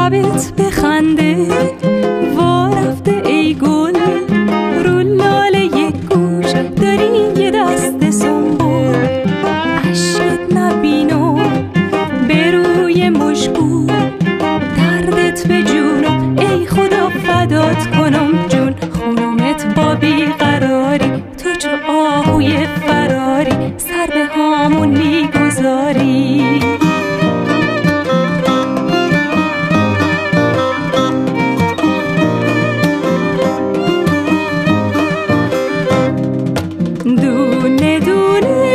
لبت بخنده وا رفته ای گل، رو لاله یک گوش داری یه دست سنبول. عشقت نبینو به روی مشکو، دردت به جونم ای خدا فدات کنم جون. خونمت با بیقراری تو چو آهوی فراری، سر به هامون میگذاری. دونه دونه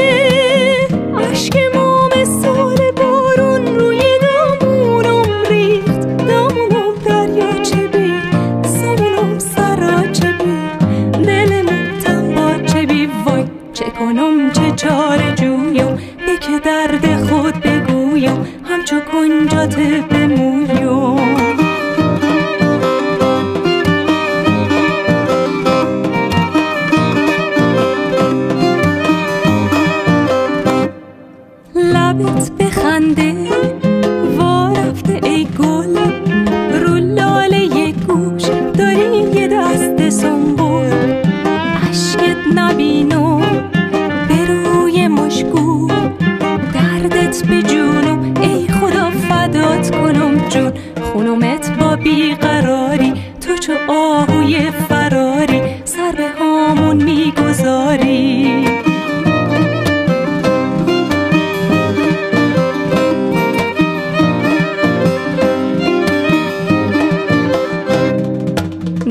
اشک موم سال بارون روی دامونم ریخت، دامونم دریاچه بی، سامونم سراچه بی، دلمون تنباچه بی. وای چه کنم چه چاره جویم، که درد خود بگویم همچو کنجات بمویم. لبت بخنده وا رفته ای گل، رو لاله یک گوش داری یه دست سنبول. عشقت نبینو به روی مشکو، دردت به جونم ای خدا فدات کنم جون. خونمت با بیقراری تو چو آهوی فراری، سر به هامون میگذاری.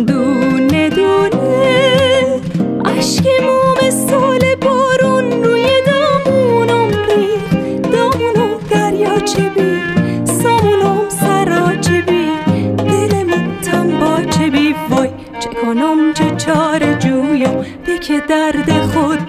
دونه دونه اشک موم سال بارون روی دامونم ریخت، دامونم دریاچه بی، سامونم سراچه بی، دلمون تنباچه بی. وای چه کنم چه چاره جویم، که درد خود